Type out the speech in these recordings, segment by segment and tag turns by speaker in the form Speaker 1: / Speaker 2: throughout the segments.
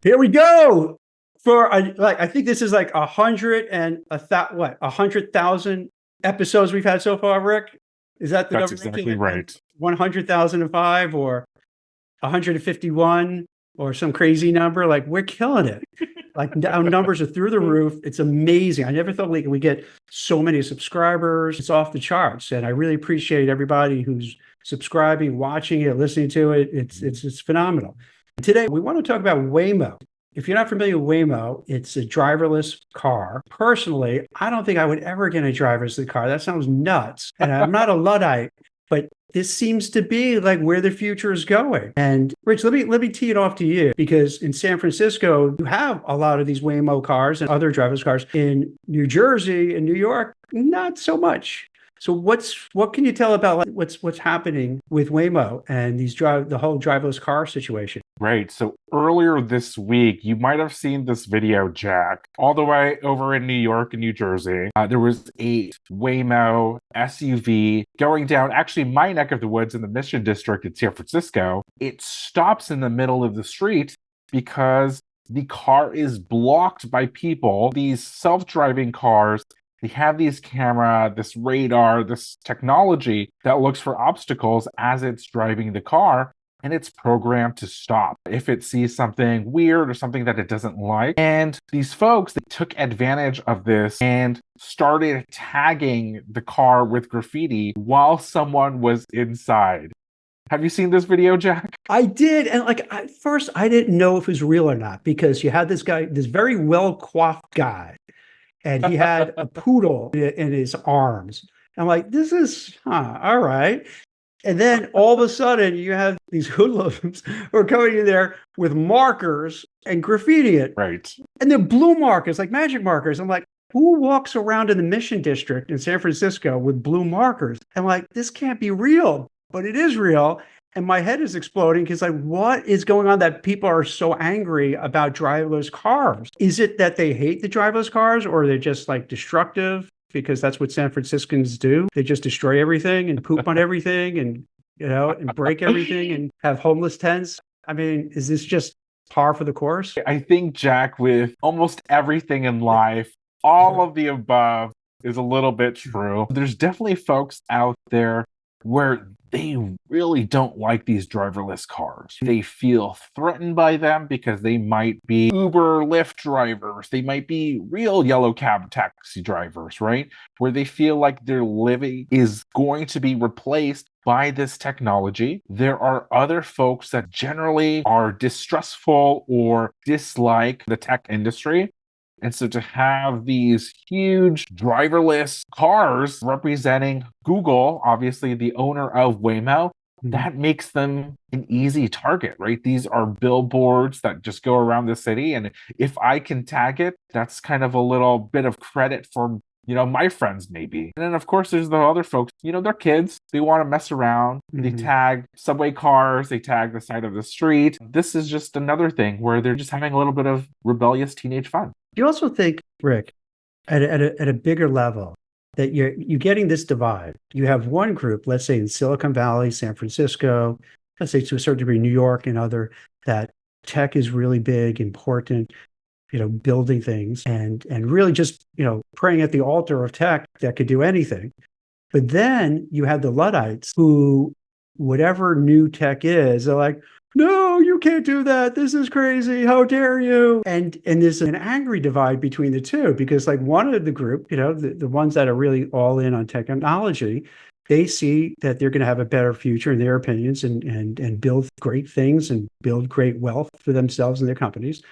Speaker 1: Here we go. I think this is like 100,000 episodes we've had so far, Rick. Is that the
Speaker 2: That's
Speaker 1: number ranking?
Speaker 2: exactly
Speaker 1: And
Speaker 2: right.
Speaker 1: 100,005 or 151 or some crazy number? Like we're killing it. Like our numbers are through the roof. It's amazing. I never thought we get so many subscribers. It's off the charts, and I really appreciate everybody who's subscribing, watching it, listening to it. It's phenomenal. Today we want to talk about Waymo. If you're not familiar with Waymo, it's a driverless car. Personally, I don't think I would ever get a driverless car. That sounds nuts. And I'm not a Luddite, but this seems to be like where the future is going. And Rich, let me tee it off to you because in San Francisco, you have a lot of these Waymo cars and other driverless cars. In New Jersey and New York, not so much. So what can you tell about like, what's happening with Waymo and the whole driverless car situation?
Speaker 2: Right. So earlier this week, you might have seen this video, Jack, all the way over in New York and New Jersey. There was a Waymo SUV going down, actually, my neck of the woods in the Mission District in San Francisco. It stops in the middle of the street because the car is blocked by people. These self-driving cars, they have these camera, this radar, this technology that looks for obstacles as it's driving the car, and it's programmed to stop if it sees something weird or something that it doesn't like. And these folks, they took advantage of this and started tagging the car with graffiti while someone was inside. Have you seen this video, Jack?
Speaker 1: I did, and like at first, I didn't know if it was real or not because you had this guy, this very well coiffed guy, and he had a poodle in his arms. I'm like, this is all right. And then all of a sudden, you have these hoodlums who are coming in there with markers and graffiti it,
Speaker 2: Right.
Speaker 1: and they're blue markers, like magic markers. I'm like, who walks around in the Mission District in San Francisco with blue markers? I'm like, this can't be real, but it is real. And my head is exploding because, like, what is going on that people are so angry about driverless cars? Is it that they hate the driverless cars or they're just like destructive? Because that's what San Franciscans do. They just destroy everything and poop on everything and, and break everything and have homeless tents. I mean, is this just par for the course?
Speaker 2: I think, Jack, with almost everything in life, all of the above is a little bit true. There's definitely folks out there where they really don't like these driverless cars. They feel threatened by them because they might be Uber, Lyft drivers. They might be real yellow cab taxi drivers, right? Where they feel like their living is going to be replaced by this technology. There are other folks that generally are distrustful or dislike the tech industry. And so to have these huge driverless cars representing Google, obviously the owner of Waymo, that makes them an easy target, right? These are billboards that just go around the city. And if I can tag it, that's kind of a little bit of credit for, my friends maybe. And then of course there's the other folks, they're kids. They want to mess around. They tag subway cars, they tag the side of the street. This is just another thing where they're just having a little bit of rebellious teenage fun.
Speaker 1: You also think, Rick, at a bigger level, that you're getting this divide. You have one group, let's say in Silicon Valley, San Francisco, let's say to a certain degree, New York and other, that tech is really big, important, building things and really just, praying at the altar of tech that could do anything. But then you have the Luddites who, whatever new tech is, they're like, no, you can't do that. This is crazy. How dare you? And there's an angry divide between the two because like one of the group, the ones that are really all in on technology, they see that they're going to have a better future in their opinions and build great things and build great wealth for themselves and their companies.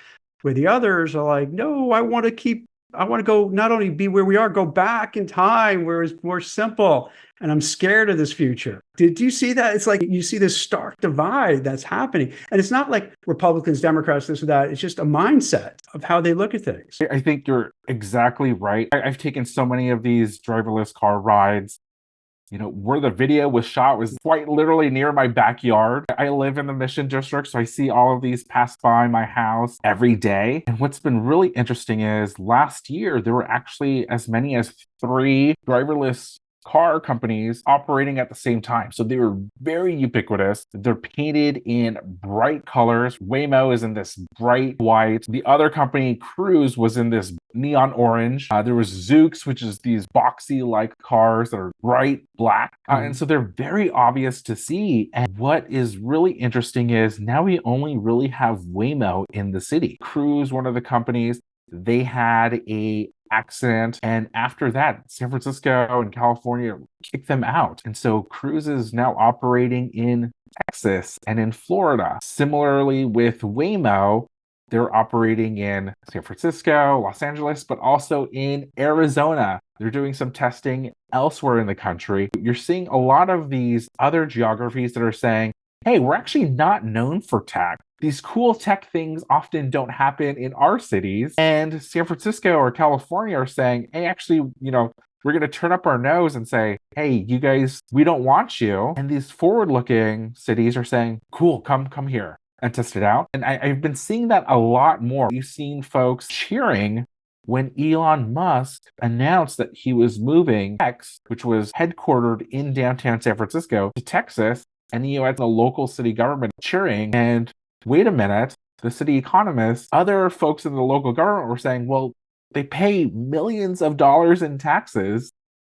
Speaker 1: Where the others are like, no, I want to go not only be where we are, go back in time where it's more simple. And I'm scared of this future. Did you see that? It's like you see this stark divide that's happening. And it's not like Republicans, Democrats, this or that. It's just a mindset of how they look at things.
Speaker 2: I think you're exactly right. I've taken so many of these driverless car rides. Where the video was shot was quite literally near my backyard. I live in the Mission District, so I see all of these pass by my house every day. And what's been really interesting is last year, there were actually as many as 3 driverless car companies operating at the same time. So they were very ubiquitous. They're painted in bright colors. Waymo is in this bright white. The other company, Cruise, was in this neon orange. There was Zoox, which is these boxy like cars that are bright black. And so they're very obvious to see. And what is really interesting is now we only really have Waymo in the city. Cruise, one of the companies, they had a accident, and after that San Francisco and California kicked them out, and so Cruise is now operating in Texas and in Florida. Similarly with Waymo, they're operating in San Francisco, Los Angeles, but also in Arizona. They're doing some testing elsewhere in the country. You're seeing a lot of these other geographies that are saying, hey, we're actually not known for tech. These cool tech things often don't happen in our cities. And San Francisco or California are saying, hey, actually, we're going to turn up our nose and say, hey, you guys, we don't want you. And these forward-looking cities are saying, cool, come here and test it out. And I've been seeing that a lot more. You've seen folks cheering when Elon Musk announced that he was moving X, which was headquartered in downtown San Francisco, to Texas. And you had the local city government cheering. And wait a minute, the city economists, other folks in the local government were saying, well, they pay millions of dollars in taxes.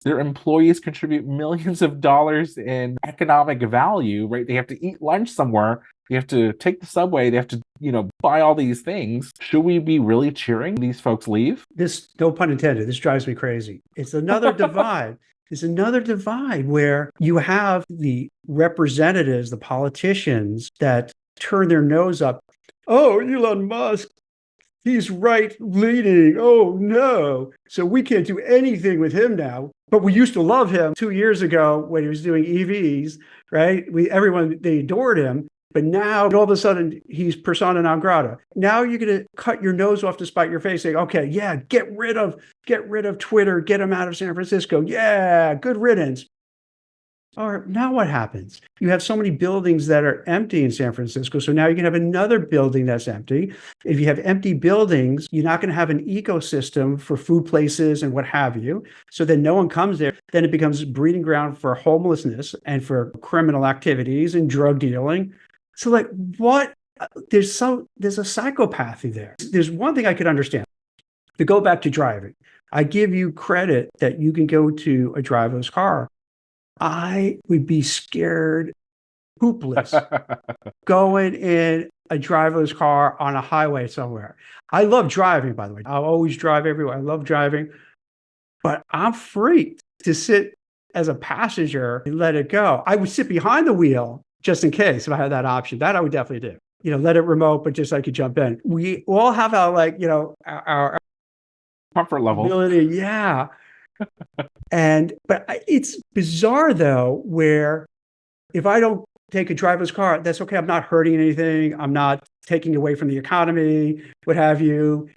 Speaker 2: Their employees contribute millions of dollars in economic value, right? They have to eat lunch somewhere. They have to take the subway. They have to, buy all these things. Should we be really cheering these folks leave?
Speaker 1: This, no pun intended, this drives me crazy. It's another divide. It's another divide where you have the representatives, the politicians that turn their nose up. Oh, Elon Musk, he's right leaning. Oh, no. So we can't do anything with him now. But we used to love him 2 years ago when he was doing EVs, right? They adored him. But now all of a sudden he's persona non grata. Now you're going to cut your nose off to spite your face, saying, okay, yeah, get rid of Twitter, get him out of San Francisco. Yeah, good riddance. Or now what happens? You have so many buildings that are empty in San Francisco. So now you can have another building that's empty. If you have empty buildings, you're not going to have an ecosystem for food places and what have you. So then no one comes there. Then it becomes breeding ground for homelessness and for criminal activities and drug dealing. So like what? There's a psychopathy there. There's one thing I could understand. To go back to driving, I give you credit that you can go to a driverless car. I would be scared hoopless going in a driverless car on a highway somewhere. I love driving, by the way. I'll always drive everywhere. I love driving, but I'm freaked to sit as a passenger and let it go. I would sit behind the wheel just in case if I had that option. That I would definitely do. Let it remote, but just so I could jump in. We all have our
Speaker 2: comfort level
Speaker 1: ability. Yeah. But it's bizarre though, where if I don't take a driverless car, that's okay. I'm not hurting anything. I'm not taking away from the economy, what have you.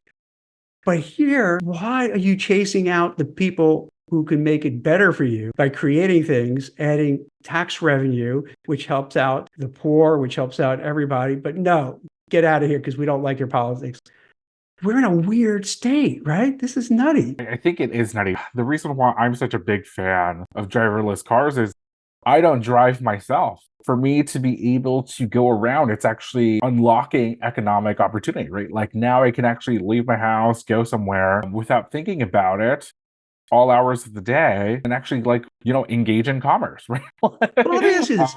Speaker 1: But here, why are you chasing out the people who can make it better for you by creating things, adding tax revenue, which helps out the poor, which helps out everybody? But no, get out of here because we don't like your politics. We're in a weird state, right? This is nutty.
Speaker 2: I think it is nutty. The reason why I'm such a big fan of driverless cars is I don't drive myself. For me to be able to go around, it's actually unlocking economic opportunity, right? Like now I can actually leave my house, go somewhere without thinking about it all hours of the day and actually engage in commerce, right?
Speaker 1: Well, let me ask you this.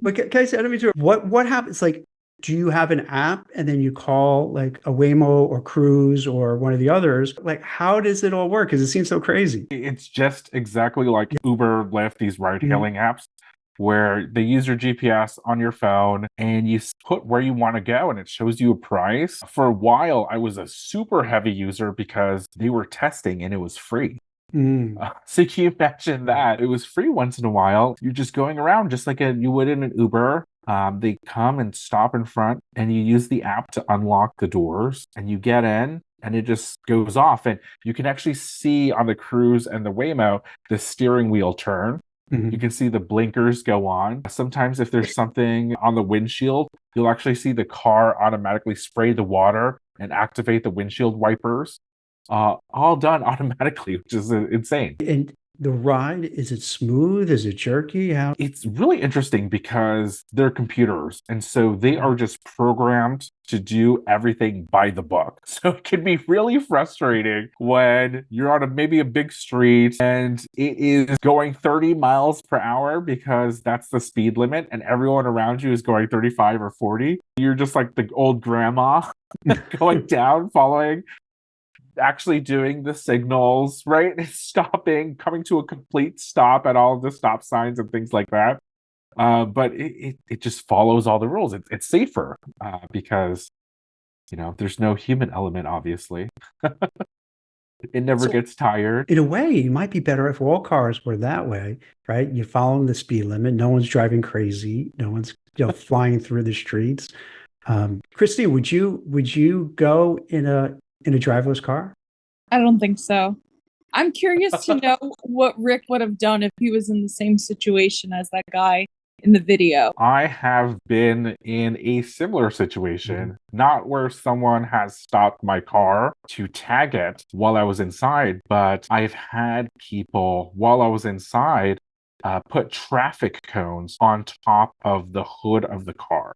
Speaker 1: But can I say, I don't mean to, what happens? Like, do you have an app and then you call like a Waymo or Cruise or one of the others? Like, how does it all work? Because it seems so crazy.
Speaker 2: It's just exactly like Uber, Lyft, these ride-hailing apps where they use your GPS on your phone and you put where you want to go and it shows you a price. For a while, I was a super heavy user because they were testing and it was free. So can you imagine that? It was free once in a while. You're just going around just like you would in an Uber. They come and stop in front and you use the app to unlock the doors and you get in and it just goes off. And you can actually see on the Cruise and the Waymo, the steering wheel turn. You can see the blinkers go on. Sometimes if there's something on the windshield, you'll actually see the car automatically spray the water and activate the windshield wipers. All done automatically, which is insane.
Speaker 1: And The ride, is it smooth? Is it jerky? How?
Speaker 2: It's really interesting because they're computers. And so they are just programmed to do everything by the book. So it can be really frustrating when you're on maybe a big street and it is going 30 miles per hour because that's the speed limit and everyone around you is going 35 or 40. You're just like the old grandma going down, following, actually doing the signals, right? Stopping, coming to a complete stop at all of the stop signs and things like that. But it just follows all the rules. It's safer because there's no human element. Obviously, it never
Speaker 1: So
Speaker 2: gets tired.
Speaker 1: in a way, you might be better if all cars were that way, right? You're following the speed limit. No one's driving crazy. No one's flying through the streets. Christine, would you go in a driverless car?
Speaker 3: I don't think so. I'm curious to know what Rick would have done if he was in the same situation as that guy in the video.
Speaker 2: I have been in a similar situation, not where someone has stopped my car to tag it while I was inside, but I've had people while I was inside put traffic cones on top of the hood of the car.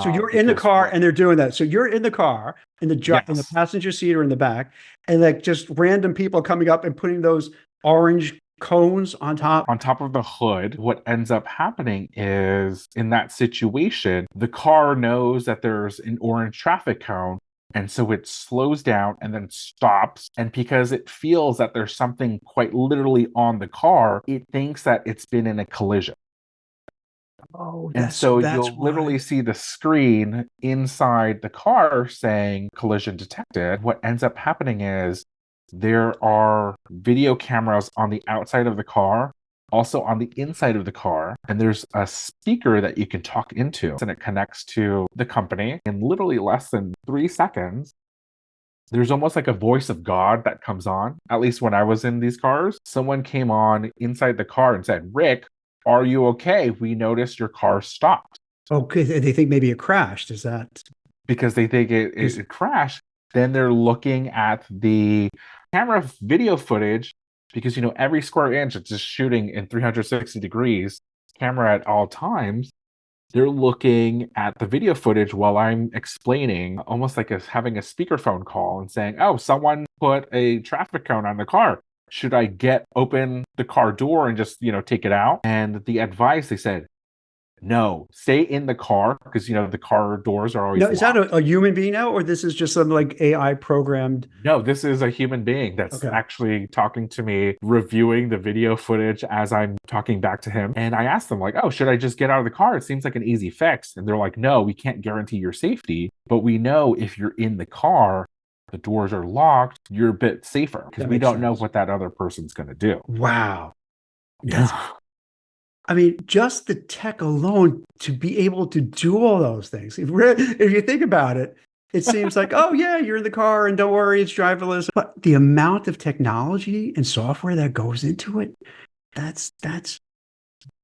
Speaker 1: So you're in the car and they're doing that. So you're in the car in the
Speaker 2: Yes.
Speaker 1: passenger seat or in the back, and like just random people coming up and putting those orange cones on top.
Speaker 2: On top of the hood, what ends up happening is in that situation, the car knows that there's an orange traffic cone. And so it slows down and then stops. And because it feels that there's something quite literally on the car, it thinks that it's been in a collision.
Speaker 1: Oh,
Speaker 2: And so you'll literally see the screen inside the car saying collision detected. What ends up happening is there are video cameras on the outside of the car, also on the inside of the car, and there's a speaker that you can talk into, and it connects to the company in literally less than 3 seconds. There's almost like a voice of God that comes on, at least when I was in these cars. Someone came on inside the car and said, Rick, are you okay? We noticed your car stopped.
Speaker 1: Okay, they think maybe it crashed. Is that
Speaker 2: because they think it crashed? Then they're looking at the camera video footage because every square inch it's just shooting in 360 degrees camera at all times. They're looking at the video footage while I'm explaining, almost like having a speakerphone call and saying, oh, someone put a traffic cone on the car. Should I open the car door and just, take it out? And the advice, they said, no, stay in the car because, the car doors are always
Speaker 1: no? Is
Speaker 2: locked.
Speaker 1: that a human being now, or this is just some like AI programmed?
Speaker 2: No, this is a human being that's actually talking to me, reviewing the video footage as I'm talking back to him. And I asked them, like, oh, should I just get out of the car? It seems like an easy fix. And they're like, no, we can't guarantee your safety, but we know if you're in the car, the doors are locked, you're a bit safer because we don't know what that other person's going to do.
Speaker 1: Wow. I mean, just the tech alone to be able to do all those things. If you think about it, it seems like, oh, yeah, you're in the car and don't worry, it's driverless. But the amount of technology and software that goes into it, that's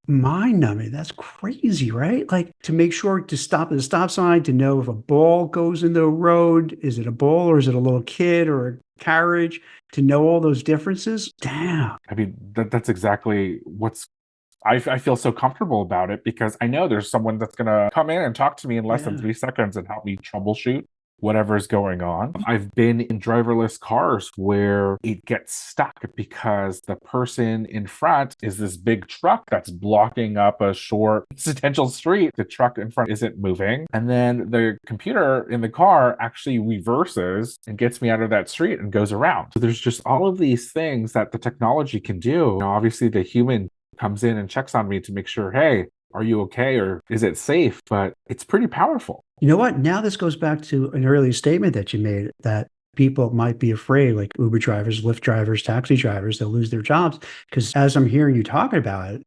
Speaker 1: mind-numbing. That's crazy, right? Like to make sure to stop at the stop sign, to know if a ball goes in the road, is it a ball or is it a little kid or a carriage, to know all those differences. Damn.
Speaker 2: I mean, that's exactly I feel so comfortable about it because I know there's someone that's going to come in and talk to me in less than 3 seconds and help me troubleshoot whatever's going on. I've been in driverless cars where it gets stuck because the person in front is this big truck that's blocking up a short residential street. The truck in front isn't moving. And then the computer in the car actually reverses and gets me out of that street and goes around. So there's just all of these things that the technology can do. Obviously, the human comes in and checks on me to make sure, hey, are you okay? Or is it safe? But it's pretty powerful.
Speaker 1: You know what? Now this goes back to an earlier statement that you made that people might be afraid, like Uber drivers, Lyft drivers, taxi drivers, they'll lose their jobs. Because as I'm hearing you talking about it,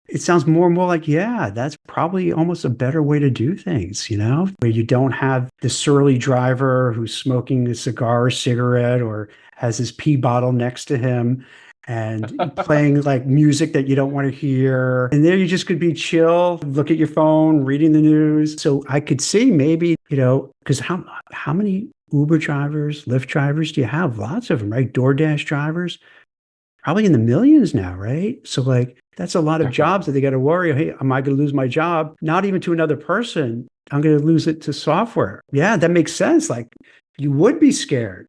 Speaker 1: it sounds more and more like, yeah, that's probably almost a better way to do things, where you don't have the surly driver who's smoking a cigar or cigarette or has his pee bottle next to him and playing like music that you don't want to hear. And there you just could be chill, look at your phone, reading the news. So I could see maybe, because how many Uber drivers, Lyft drivers do you have? Lots of them, right? DoorDash drivers. probably in the millions now, right? So like that's a lot of
Speaker 2: Definitely.
Speaker 1: jobs that they got to worry. Hey, am I going to lose my job? Not even to another person. I'm going to lose it to software. Yeah, that makes sense. Like you would be scared.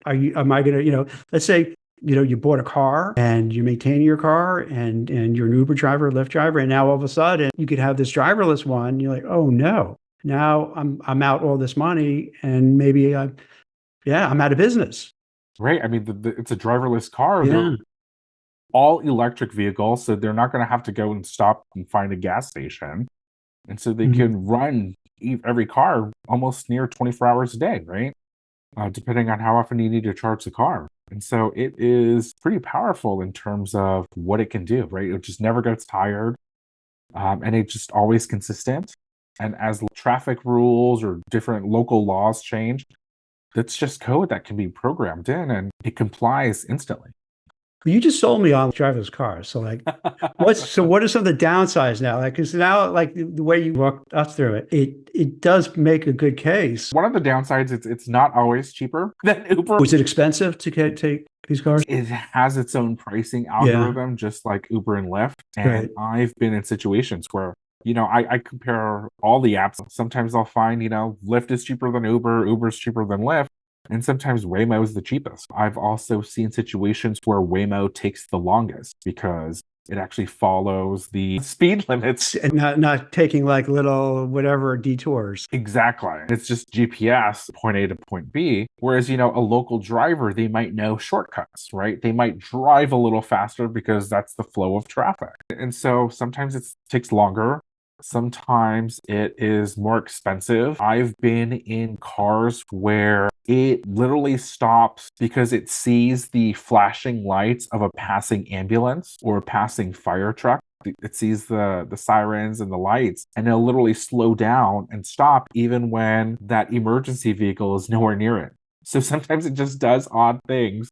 Speaker 1: Am I going to, let's say, you bought a car and you're maintaining your car and you're an Uber driver, Lyft driver, and now all of a sudden you could have this driverless one. You're like, oh no, now I'm out all this money and maybe I'm out of business.
Speaker 2: Right. I mean, it's a driverless car.
Speaker 1: Yeah.
Speaker 2: They're all electric vehicles, so they're not going to have to go and stop and find a gas station. And so they
Speaker 1: Mhm.
Speaker 2: can run every car almost near 24 hours a day, right? Depending on how often you need to charge the car. And so it is pretty powerful in terms of what it can do, right? It just never gets tired, and it's just always consistent. And as traffic rules or different local laws change, that's just code that can be programmed in and it complies instantly.
Speaker 1: Well, you just sold me on driverless cars. So like, what are some of the downsides now? Like, because now, like the way you walked us through it, it does make a good case.
Speaker 2: One of the downsides, it's not always cheaper than Uber.
Speaker 1: Was it expensive to take these cars?
Speaker 2: It has its own pricing
Speaker 1: Yeah.
Speaker 2: algorithm, just like Uber and Lyft. And
Speaker 1: Right.
Speaker 2: I've been in situations where, I compare all the apps. Sometimes I'll find, Lyft is cheaper than Uber, Uber's cheaper than Lyft. And sometimes Waymo is the cheapest. I've also seen situations where Waymo takes the longest because it actually follows the speed limits.
Speaker 1: And not taking like little whatever detours.
Speaker 2: Exactly. It's just GPS, point A to point B. Whereas, a local driver, they might know shortcuts, right? They might drive a little faster because that's the flow of traffic. And so sometimes it takes longer. Sometimes it is more expensive. I've been in cars where it literally stops because it sees the flashing lights of a passing ambulance or a passing fire truck. It sees the sirens and the lights, and it'll literally slow down and stop even when that emergency vehicle is nowhere near it. So sometimes it just does odd things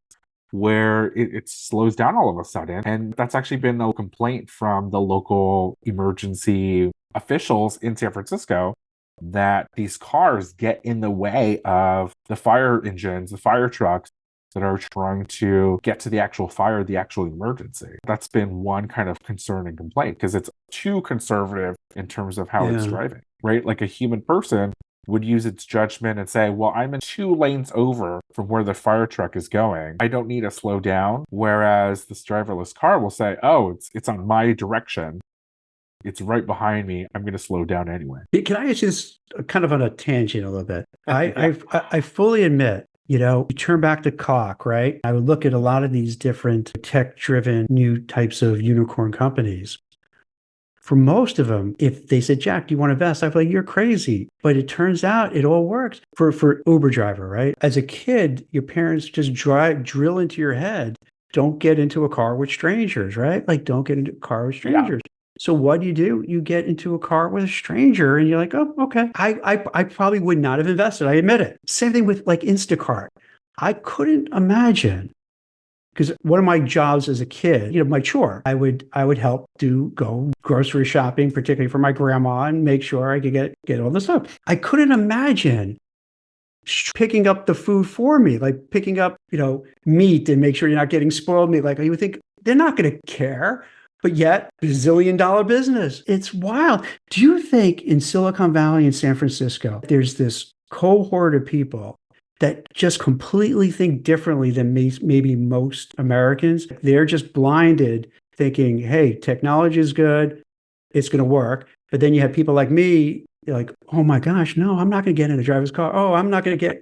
Speaker 2: where it slows down all of a sudden. And that's actually been a complaint from the local emergency officials in San Francisco, that these cars get in the way of the fire engines, the fire trucks that are trying to get to the actual fire, the actual emergency. That's been one kind of concern and complaint because it's too conservative in terms of how it's driving, right? Like a human person would use its judgment and say, well, I'm in 2 lanes over from where the fire truck is going. I don't need to slow down. Whereas this driverless car will say, oh, it's on my direction. It's right behind me. I'm going to slow down anyway.
Speaker 1: Can I ask you this kind of on a tangent a little bit?
Speaker 2: Yeah.
Speaker 1: I fully admit, you turn back the clock, right? I would look at a lot of these different tech-driven new types of unicorn companies. For most of them, if they said, Jack, do you want to invest? I'd be like, you're crazy. But it turns out it all works for Uber driver, right? As a kid, your parents just drill into your head, don't get into a car with strangers, right? Like, don't get into a car with strangers. Yeah. So what do? You get into a car with a stranger and you're like, oh, okay. I probably would not have invested. I admit it. Same thing with like Instacart. I couldn't imagine, because one of my jobs as a kid, my chore, I would help go grocery shopping, particularly for my grandma, and make sure I could get all the stuff. I couldn't imagine picking up the food for me, like picking up, meat and make sure you're not getting spoiled meat. Like you would think they're not going to care, but yet $1 zillion business. It's wild. Do you think in Silicon Valley and San Francisco, there's this cohort of people that just completely think differently than maybe most Americans? They're just blinded thinking, hey, technology is good, it's going to work. But then you have people like me, like, oh my gosh, no, I'm not going to get in a driver's car. Oh, I'm not going to get.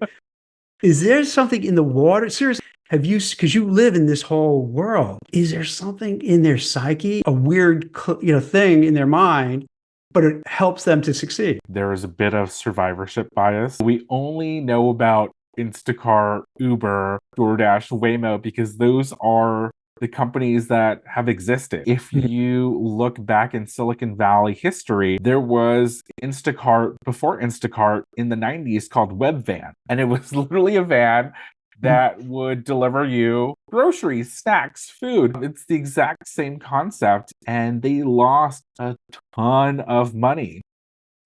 Speaker 1: Is there something in the water? Seriously, because you live in this whole world, is there something in their psyche, a weird, thing in their mind, but it helps them to succeed?
Speaker 2: There is a bit of survivorship bias. We only know about Instacart, Uber, DoorDash, Waymo, because those are the companies that have existed. If you look back in Silicon Valley history, there was Instacart before Instacart in the 90s called Webvan. And it was literally a van that would deliver you groceries, snacks, food. It's the exact same concept. And they lost a ton of money.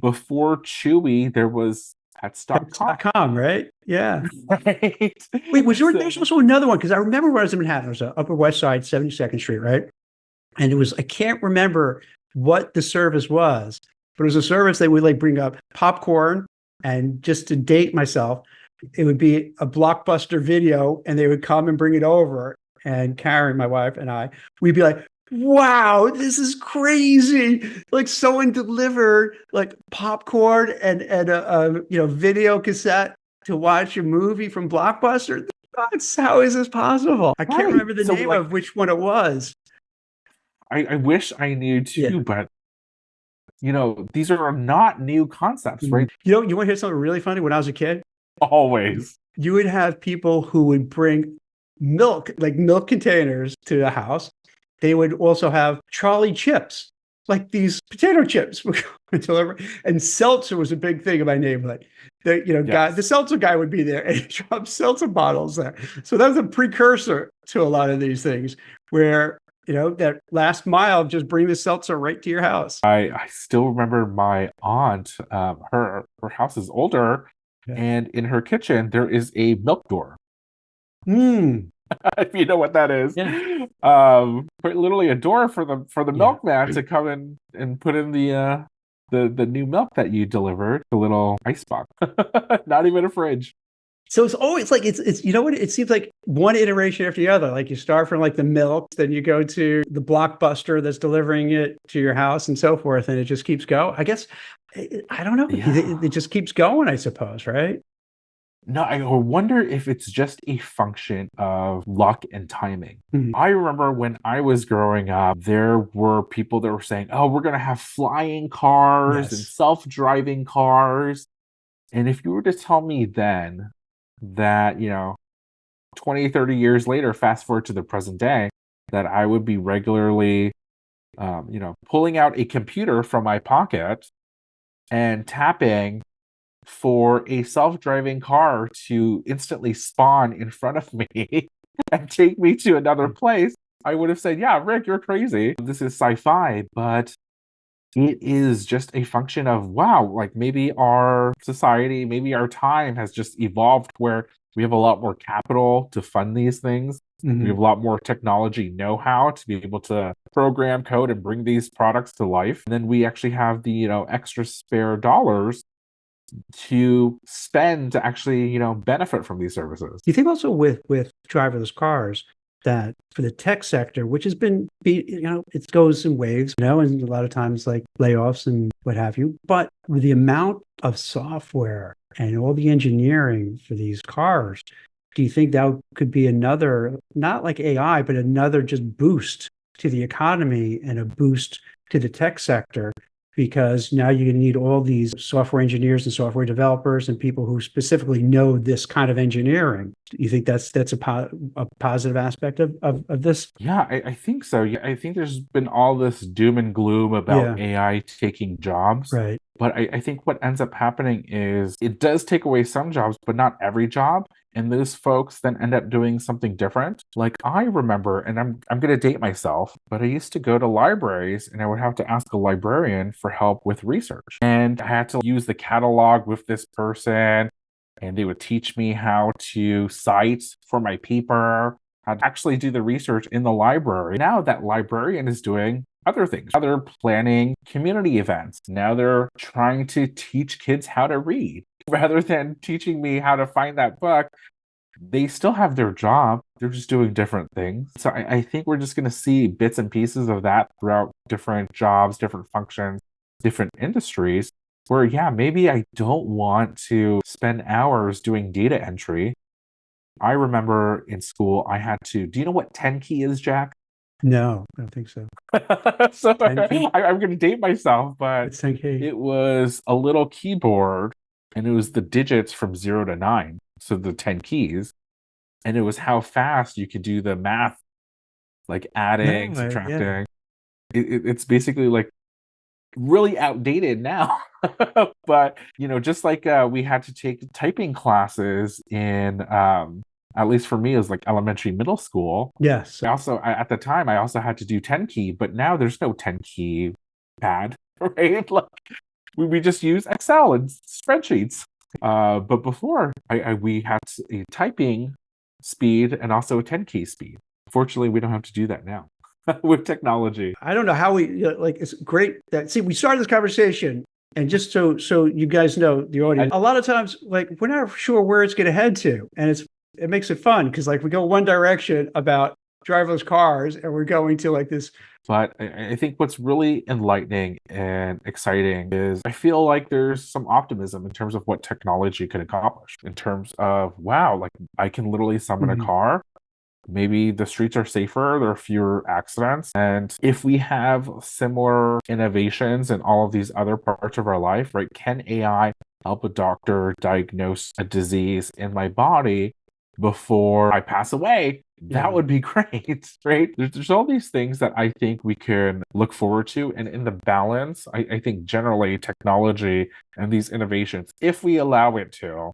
Speaker 2: Before Chewy, there was Pets.com.
Speaker 1: .com, right? Yeah.
Speaker 2: Right.
Speaker 1: Wait, was there
Speaker 2: So-
Speaker 1: there's also another one? Because I remember when I was in Manhattan, it was Upper West Side, 72nd Street, right? And it was, I can't remember what the service was, but it was a service that would like bring up popcorn. And just to date myself, it would be a Blockbuster video and they would come and bring it over. And Karen, my wife, and we'd be like, wow, this is crazy. Like someone delivered like popcorn and a video cassette to watch a movie from Blockbuster. That's how is this possible? I can't
Speaker 2: Right.
Speaker 1: remember the
Speaker 2: So,
Speaker 1: name
Speaker 2: like,
Speaker 1: of which one it was.
Speaker 2: I wish I knew too,
Speaker 1: Yeah.
Speaker 2: but these are not new concepts, right?
Speaker 1: You want to hear something really funny? When I was a kid,
Speaker 2: Always.
Speaker 1: you would have people who would bring milk, like milk containers to the house. They would also have Charlie chips, like these potato chips. And seltzer was a big thing in my neighborhood. The seltzer guy would be there and he'd drop seltzer bottles there. So that was a precursor to a lot of these things where, that last mile, just bring the seltzer right to your house.
Speaker 2: I still remember my aunt, her house is older, and in her kitchen there is a milk door. If you know what that is.
Speaker 1: Yeah.
Speaker 2: But literally a door for the milkman to come in and put in the new milk that you delivered, the little ice box. Not even a fridge.
Speaker 1: So it's always like it's it seems like one iteration after the other. Like you start from like the milk, then you go to the Blockbuster that's delivering it to your house and so forth, and it just keeps going. I guess I don't know.
Speaker 2: Yeah.
Speaker 1: It just keeps going, I suppose, right?
Speaker 2: No, I wonder if it's just a function of luck and timing.
Speaker 1: Mhm.
Speaker 2: I remember when I was growing up, there were people that were saying, oh, we're going to have flying cars and
Speaker 1: Yes.
Speaker 2: self-driving cars. And if you were to tell me then that, 20, 30 years later, fast forward to the present day, that I would be regularly, pulling out a computer from my pocket and tapping for a self-driving car to instantly spawn in front of me and take me to another place, I would have said, yeah, Rick, you're crazy. This is sci-fi, but it is just a function of, wow, like maybe our society, maybe our time has just evolved where we have a lot more capital to fund these things.
Speaker 1: Mhm.
Speaker 2: We have a lot more technology know-how to be able to program code and bring these products to life. And then we actually have the, extra spare dollars to spend to actually, benefit from these services.
Speaker 1: Do you think also with driverless cars that for the tech sector, which has been, it goes in waves, and a lot of times like layoffs and what have you, but with the amount of software and all the engineering for these cars, do you think that could be another, not like AI, but another just boost to the economy and a boost to the tech sector? Because now you need all these software engineers and software developers and people who specifically know this kind of engineering. Do you think that's a positive aspect of this?
Speaker 2: Yeah, I think so. Yeah, I think there's been all this doom and gloom about AI taking jobs.
Speaker 1: Right.
Speaker 2: But I think what ends up happening is it does take away some jobs, but not every job. And those folks then end up doing something different. Like I remember, and I'm going to date myself, but I used to go to libraries and I would have to ask a librarian for help with research. And I had to use the catalog with this person, and they would teach me how to cite for my paper, how to actually do the research in the library. Now that librarian is doing other things. Now they're planning community events. Now they're trying to teach kids how to read. Rather than teaching me how to find that book, they still have their job. They're just doing different things. So I think we're just going to see bits and pieces of that throughout different jobs, different functions, different industries, where, yeah, maybe I don't want to spend hours doing data entry. I remember in school, I had to, do you know what 10 key is, Jack?
Speaker 1: No, I don't think so.
Speaker 2: So
Speaker 1: 10 key?
Speaker 2: I'm going to date myself, but
Speaker 1: It's 10 key.
Speaker 2: it was a little keyboard and it was the digits from 0 to 9. So the 10 keys. And it was how fast you could do the math, like adding, subtracting. It's basically like really outdated now. But, just like we had to take typing classes in, at least for me, it was like elementary, middle school.
Speaker 1: Yes.
Speaker 2: Also, at the time, I also had to do 10 key, but now there's no 10 key pad, right? Like we just use Excel and spreadsheets. But before, we had a typing speed and also a 10 key speed. Fortunately, we don't have to do that now with technology.
Speaker 1: I don't know how like, it's great that, see, we started this conversation, and just so you guys know, the audience, a lot of times, like, we're not sure where it's going to head to. And it makes it fun because, like, we go one direction about driverless cars and we're going to like this.
Speaker 2: But I think what's really enlightening and exciting is I feel like there's some optimism in terms of what technology could accomplish. In terms of, wow, like I can literally summon a car. Maybe the streets are safer, there are fewer accidents. And if we have similar innovations in all of these other parts of our life, right? Can AI help a doctor diagnose a disease in my body before I pass away? That would be great, right? There's all these things that I think we can look forward to. And in the balance, I think generally technology and these innovations, if we allow it to,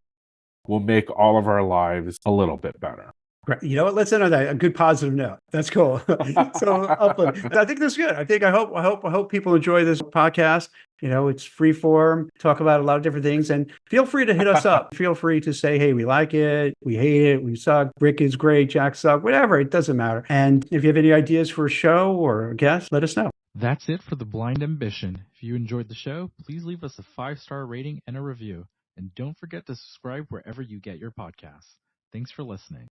Speaker 2: will make all of our lives a little bit better.
Speaker 1: Right. You know what? Let's end on that. A good positive note. That's cool. So I think that's good. I hope people enjoy this podcast. You know, it's free form, talk about a lot of different things, and feel free to hit us up. Feel free to say, hey, we like it, we hate it, we suck, Rick is great, Jack suck, whatever. It doesn't matter. And if you have any ideas for a show or a guest, let us know.
Speaker 4: That's it for The Blind Ambition. If you enjoyed the show, please leave us a 5-star rating and a review. And don't forget to subscribe wherever you get your podcasts. Thanks for listening.